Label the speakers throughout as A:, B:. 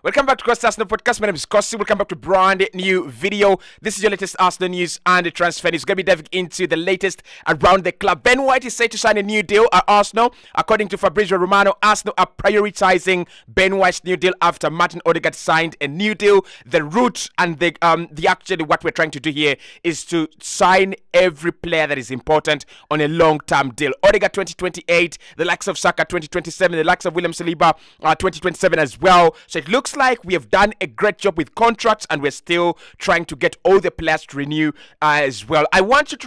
A: Welcome back to Cossy Arsenal Podcast. My name is Cossy. Welcome back to brand new video. This is your latest Arsenal news and the transfer news. Going to be diving into the latest around the club. Ben White is set to sign a new deal at Arsenal. According to Fabrizio Romano, Arsenal are prioritizing Ben White's new deal after Martin Odegaard signed a new deal. The route and the actually what we're trying to do here is to sign every player that is important on a long-term deal. Odegaard 2028, the likes of Saka 2027, the likes of William Saliba 2027 as well. So it looks like we have done a great job with contracts and we're still trying to get all the players to renew as well. I want you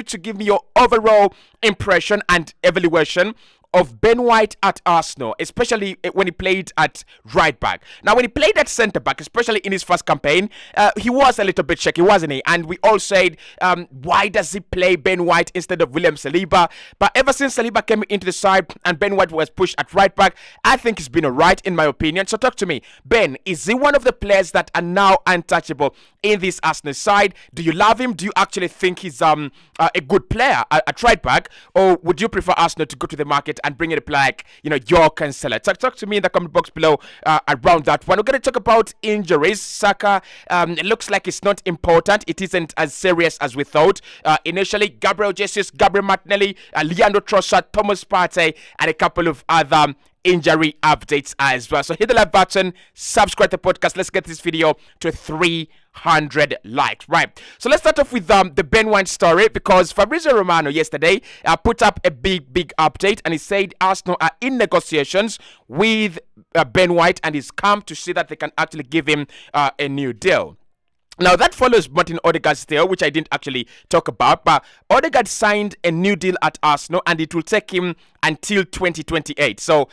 A: to give me your overall impression and evaluation of Ben White at Arsenal, especially when he played at right back. Now, when he played at centre back, especially in his first campaign, he was a little bit shaky, wasn't he? And we all said, why does he play Ben White instead of William Saliba? But ever since Saliba came into the side and Ben White was pushed at right back, I think he's been alright in my opinion. So talk to me, Ben, is he one of the players that are now untouchable in this Arsenal side? Do you love him? Do you actually think he's a good player at right back? Or would you prefer Arsenal to go to the market and bring in a player like, York and Seller? Talk to me in the comment box below around that one. We're going to talk about injuries. Saka, it looks like it's not important. It isn't as serious as we thought. Initially, Gabriel Jesus, Gabriel Martinelli, Leandro Trossard, Thomas Partey, and a couple of other injury updates as well. So hit the like button, subscribe to the podcast. Let's get this video to 300 likes. Right. So let's start off with the Ben White story, because Fabrizio Romano yesterday put up a big update, and he said Arsenal are in negotiations with Ben White and he's come to see that they can actually give him a new deal. Now, that follows Martin Odegaard's deal, which I didn't actually talk about, but Odegaard signed a new deal at Arsenal and it will take him until 2028. So,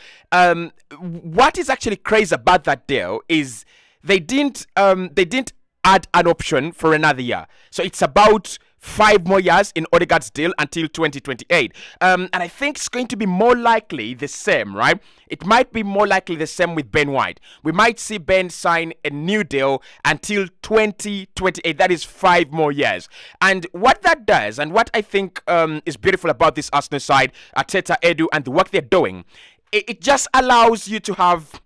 A: what is actually crazy about that deal is they didn't add an option for another year. So, it's about 5 more years in Odegaard's deal until 2028. And I think it's going to be more likely the same, right? It might be more likely the same with Ben White. We might see Ben sign a new deal until 2028. That is 5 more years. And what that does, and what I think is beautiful about this Arsenal side, Arteta, Edu, and the work they're doing, it just allows you to have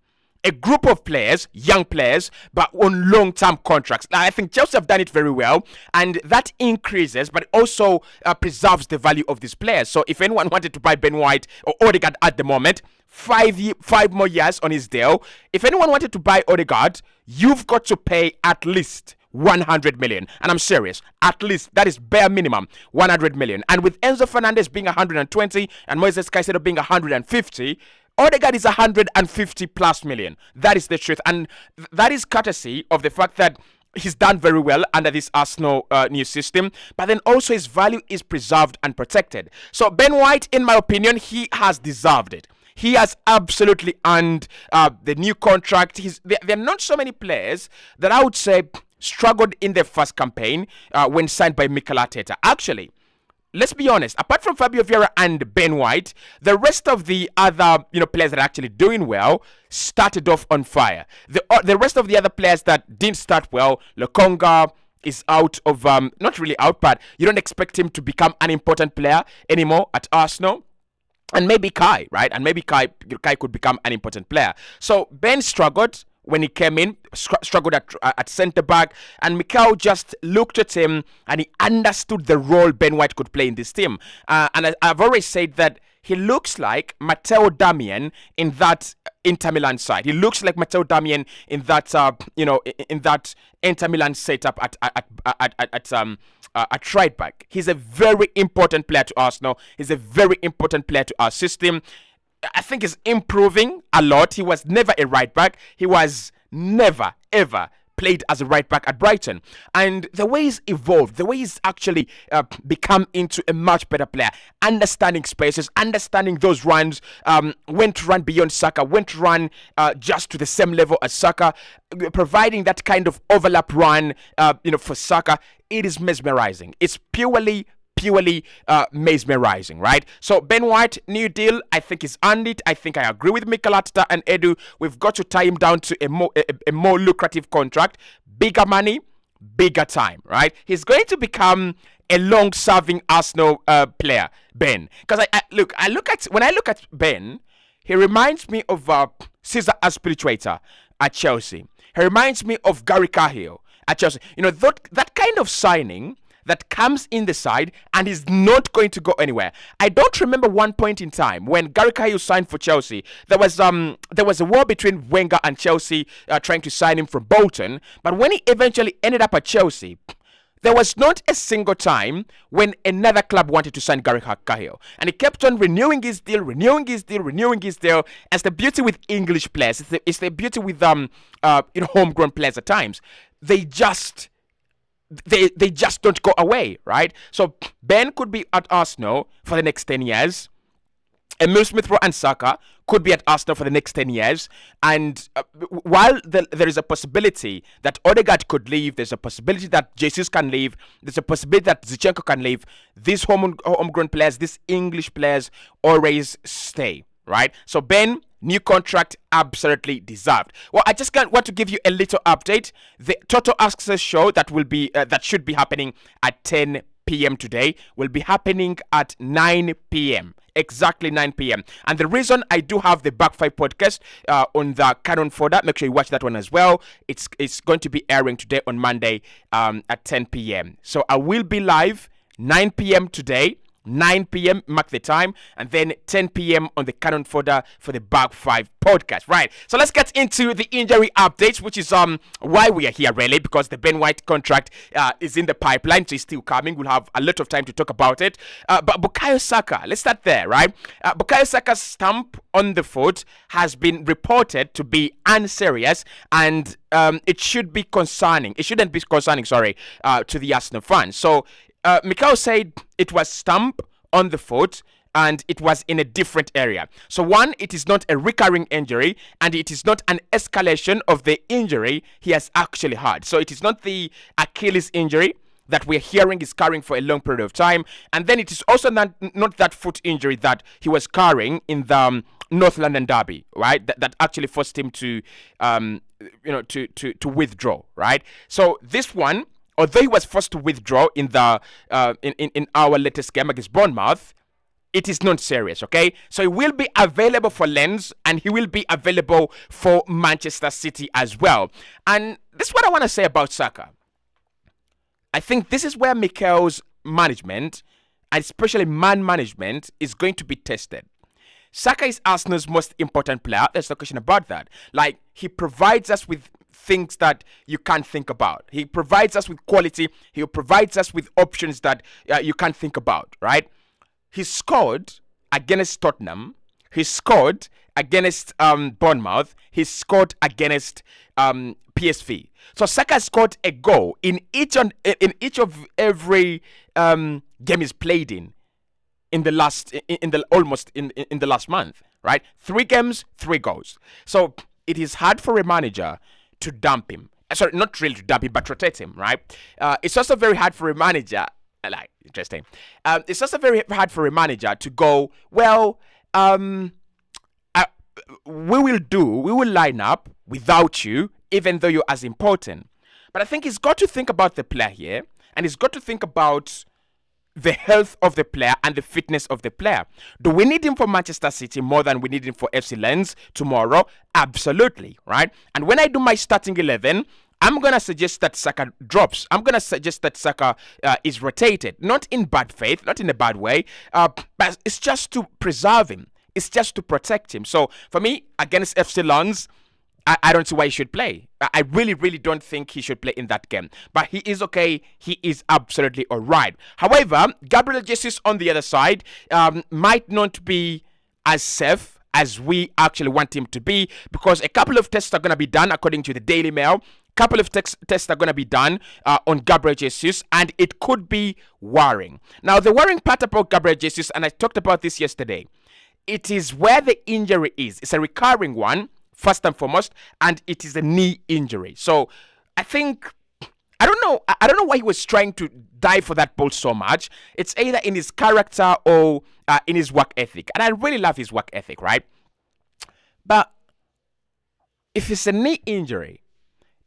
A: a group of players, young players, but on long-term contracts. Now, I think Chelsea have done it very well, and that increases, but also preserves the value of these players. So if anyone wanted to buy Ben White or Odegaard at the moment, 5 more years on his deal. If anyone wanted to buy Odegaard, you've got to pay at least 100 million. And I'm serious, at least that is bare minimum 100 million. And with Enzo Fernandez being 120 and Moises Caicedo being 150, Odegaard is 150 plus million. That is the truth. And that is courtesy of the fact that he's done very well under this Arsenal new system, but then also his value is preserved and protected. So Ben White, in my opinion, he has deserved it. He has absolutely earned the new contract. There are not so many players that I would say struggled in their first campaign when signed by Mikel Arteta. Actually, let's be honest, apart from Fabio Vieira and Ben White, the rest of the other players that are actually doing well started off on fire. The rest of the other players that didn't start well, Lokonga is out of, not really out, but you don't expect him to become an important player anymore at Arsenal. And maybe Kai, right? And maybe Kai could become an important player. So Ben struggled when he came in, struggled at centre back, and Mikel just looked at him and he understood the role Ben White could play in this team. And I've always said that he looks like Matteo Darmian in that Inter Milan side. He looks like Matteo Darmian in that in that Inter Milan setup at right back. He's a very important player to Arsenal. He's a very important player to our system. I think he's improving a lot. He was never a right back. He was never, ever played as a right back at Brighton. And the way he's evolved, the way he's actually become into a much better player, understanding spaces, understanding those runs, when to run beyond Saka, when to run just to the same level as Saka, providing that kind of overlap run, for Saka, it is mesmerizing. It's purely mesmerizing, right? So Ben White, new deal, I think he's earned it. I think I agree with Mikel Arteta and Edu. We've got to tie him down to a more lucrative contract, bigger money, bigger time, right? He's going to become a long-serving Arsenal player, Ben. Because when I look at Ben, he reminds me of Cesar Azpilicueta at Chelsea. He reminds me of Gary Cahill at Chelsea. That kind of signing that comes in the side and is not going to go anywhere. I don't remember one point in time when Gary Cahill signed for Chelsea. There was a war between Wenger and Chelsea trying to sign him from Bolton. But when he eventually ended up at Chelsea, there was not a single time when another club wanted to sign Gary Cahill. And he kept on renewing his deal. As the beauty with English players, it's the beauty with homegrown players at times. They just don't go away, right? So Ben could be at Arsenal for the next 10 years. Emil Smith-Rowe and Saka could be at Arsenal for the next 10 years. And while there is a possibility that Odegaard could leave, there's a possibility that Jesus can leave, there's a possibility that Zinchenko can leave, these homegrown players, these English players always stay, right? So Ben, new contract, absolutely deserved. Well, I just want to give you a little update. The Toto Asks Us show that should be happening at 10 p.m. today will be happening at 9 p.m. Exactly 9 p.m. And the reason I do have the Back 5 podcast on the Canon folder, make sure you watch that one as well. It's going to be airing today on Monday at 10 p.m. So I will be live 9 p.m. today. 9 p.m. mark the time, and then 10 p.m. on the Canon folder for the Back 5 podcast. Right, so let's get into the injury updates, which is why we are here really, because the Ben White contract is in the pipeline, so it's still coming. We'll have a lot of time to talk about it. But Bukayo Saka, let's start there, right? Bukayo Saka's stamp on the foot has been reported to be unserious, and it should be concerning. It shouldn't be concerning, sorry, to the Arsenal fans. So Mikhail said it was stamp on the foot and it was in a different area. So one, it is not a recurring injury and it is not an escalation of the injury he has actually had. So it is not the Achilles injury that we're hearing is carrying for a long period of time. And then it is also not that foot injury that he was carrying in the North London derby, right? That actually forced him to withdraw, right? So this one, although he was forced to withdraw in the in our latest game against Bournemouth, it is not serious, okay? So he will be available for Lens and he will be available for Manchester City as well. And this is what I want to say about Saka. I think this is where Mikel's management, and especially man management, is going to be tested. Saka is Arsenal's most important player. There's no question about that. Like, he provides us with things that you can't think about. He provides us with quality. He provides us with options that you can't think about, right? He scored against Tottenham. He scored against Bournemouth. He scored against PSV. So Saka scored a goal in each of every game he's played in the last month, right? 3 games, 3 goals. So it is hard for a manager to dump him. Sorry, not really to dump him, but rotate him, right? It's also very hard for a manager. Interesting. It's also very hard for a manager to go, well, we will line up without you, even though you're as important. But I think he's got to think about the player here, and he's got to think about the health of the player and the fitness of the player. Do we need him for Manchester City more than we need him for FC Lens tomorrow? Absolutely, right? And when I do my starting 11, I'm going to suggest that Saka drops. I'm going to suggest that Saka is rotated. Not in bad faith, not in a bad way, but it's just to preserve him. It's just to protect him. So for me, against FC Lens, I don't see why he should play. I really, really don't think he should play in that game. But he is okay. He is absolutely all right. However, Gabriel Jesus on the other side might not be as safe as we actually want him to be, because a couple of tests are going to be done according to the Daily Mail. Couple of tests are going to be done on Gabriel Jesus, and it could be worrying. Now, the worrying part about Gabriel Jesus, and I talked about this yesterday, it is where the injury is. It's a recurring one, first and foremost, and it is a knee injury. So I think, I don't know why he was trying to dive for that ball so much. It's either in his character or in his work ethic. And I really love his work ethic, right? But if it's a knee injury,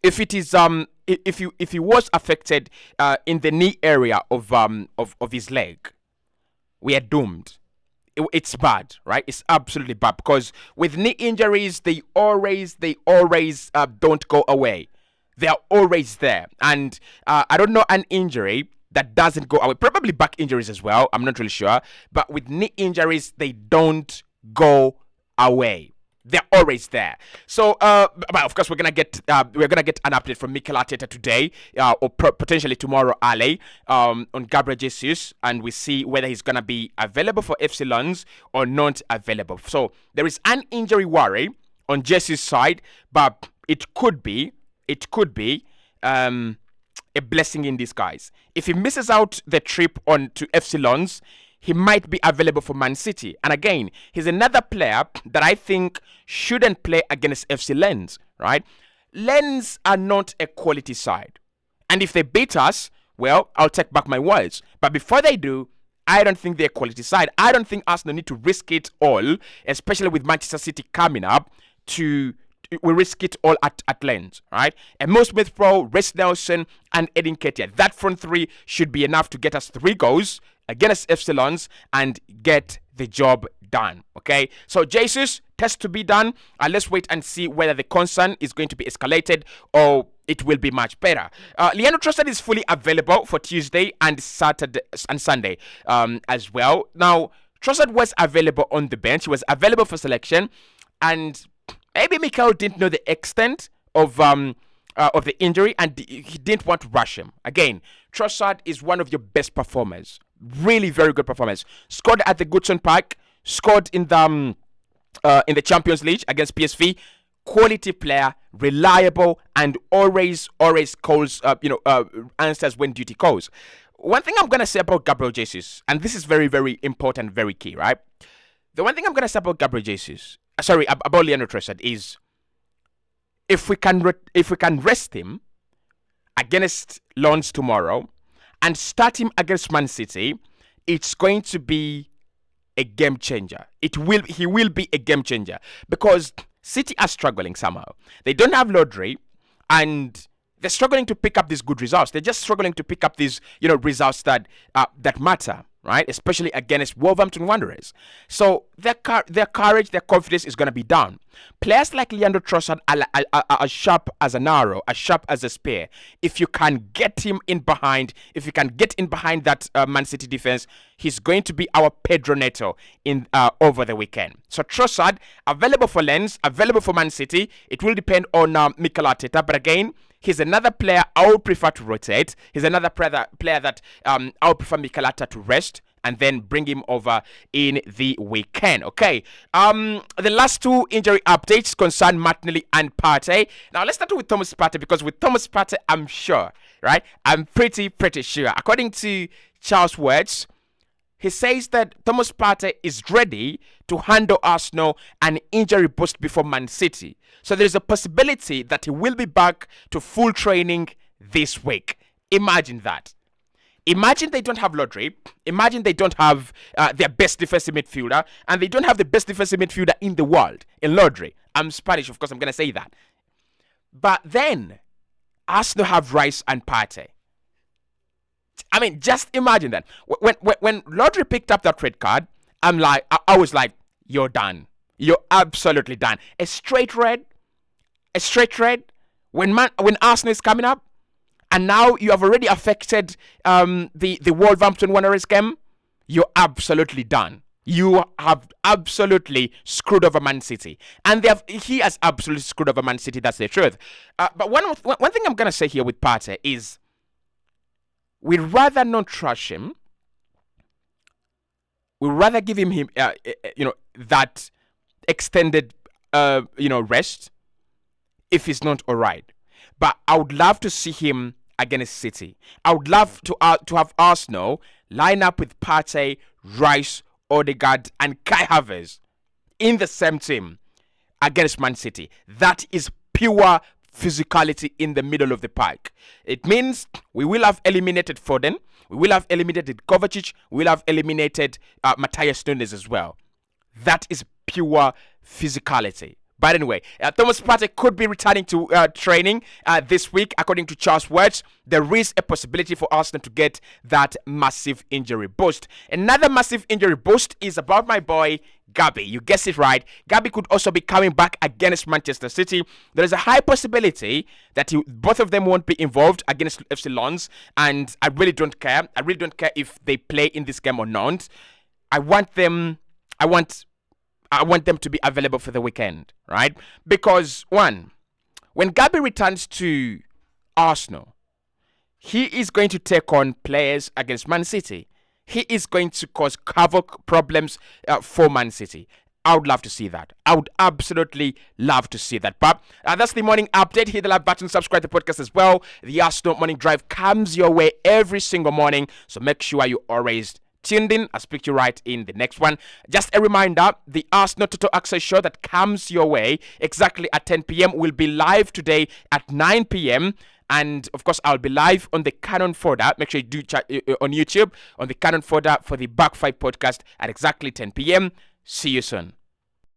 A: if it is if he was affected in the knee area of his leg, we are doomed. it's bad, right? It's absolutely bad because with knee injuries, they always don't go away. They are always there, and I don't know an injury that doesn't go away. Probably back injuries as well. I'm not really sure, but with knee injuries, they don't go away. They're always there. So, but of course, we're gonna get an update from Mikel Arteta today, or potentially tomorrow, Ali, on Gabriel Jesus, and we see whether he's gonna be available for FC Lens or not available. So there is an injury worry on Jesus' side, but it could be a blessing in disguise. If he misses out the trip on to FC Lens, he might be available for Man City. And again, he's another player that I think shouldn't play against FC Lens, right? Lens are not a quality side. And if they beat us, well, I'll take back my words. But before they do, I don't think they're a quality side. I don't think Arsenal need to risk it all, especially with Manchester City coming up, we risk it all at Lens, right? Emile Smith-Rowe, Reece Nelson, and Edin Ketia. That front three should be enough to get us 3 goals against FC Lens and get the job done, okay? So Jesus, test to be done. Let's wait and see whether the concern is going to be escalated or it will be much better. Leandro Trossard is fully available for Tuesday and Saturday and Sunday as well. Now, Trossard was available on the bench. He was available for selection, and maybe Mikel didn't know the extent of the injury, and he didn't want to rush him. Again, Trossard is one of your best performers. Really very good performance. Scored at the Goodson Park. Scored in the Champions League against PSV. Quality player, reliable, and always calls answers when duty calls. One thing I'm gonna say about Gabriel Jesus, and this is very very important, very key, right? The one thing I'm gonna say about Gabriel Jesus, about Leandro Trossard, is if we can rest him against Lens tomorrow and start him against Man City, it's going to be a game changer. He will be a game changer because City are struggling somehow. They don't have Lodri, and they're struggling to pick up these good results. They're just struggling to pick up these results that matter, right? Especially against Wolverhampton Wanderers. So their courage, their confidence is going to be down. Players like Leandro Trossard are sharp as an arrow, as sharp as a spear. If you can get him in behind, that Man City defense, he's going to be our Pedro Neto over the weekend. So Trossard, available for Lens, available for Man City. It will depend on Mikel Arteta, but again, he's another player I would prefer to rotate. He's another player that I would prefer Mikel Arteta to rest and then bring him over in the weekend. Okay. The last 2 injury updates concern Martinelli and Partey. Now let's start with Thomas Partey, because with Thomas Partey, I'm sure, right? I'm pretty sure. According to Charles Words, he says that Thomas Partey is ready to handle Arsenal an injury boost before Man City. So there's a possibility that he will be back to full training this week. Imagine that. Imagine they don't have Lodri. Imagine they don't have their best defensive midfielder, and they don't have the best defensive midfielder in the world in Lodri. I'm Spanish, of course, I'm going to say that. But then, Arsenal have Rice and Partey. I mean, just imagine that. When Lodri picked up that red card, I was like, you're done. You're absolutely done. A straight red. When Arsenal is coming up, and now you have already affected the Wolverhampton Wanderers game, you're absolutely done. You have absolutely screwed over Man City. And he has absolutely screwed over Man City, that's the truth. But one thing I'm going to say here with Partey is, we'd rather not trash him. We'd rather give him that extended rest if he's not all right. But I would love to see him against City. I would love to have Arsenal line up with Partey, Rice, Odegaard, and Kai Havertz in the same team against Man City. That is pure physicality in the middle of the park. It means we will have eliminated Foden, we will have eliminated Kovacic, we will have eliminated Matthias Nunes as well. That is pure physicality. But anyway, Thomas Partey could be returning to training this week, according to Charles Words. There is a possibility for Arsenal to get that massive injury boost. Another massive injury boost is about my boy Gabby. You guessed it right. Gabby could also be coming back against Manchester City. There is a high possibility that both of them won't be involved against FC Lens, and I really don't care. I really don't care if they play in this game or not. I want them to be available for the weekend, right? Because one, when Gabby returns to Arsenal, he is going to take on players against Man City. He is going to cause havoc problems for Man City. I would love to see that. I would absolutely love to see that. But that's the morning update. Hit the like button, subscribe to the podcast as well. The Arsenal Morning Drive comes your way every single morning, so make sure you always tuned in. I'll speak to you right in the next one. Just a reminder, the Arsenal Total Access show that comes your way exactly at 10 p.m. will be live today at 9 p.m. And of course, I'll be live on the Canon folder. Make sure you do chat on YouTube on the Canon folder for the Back 5 podcast at exactly 10 p.m. See you soon.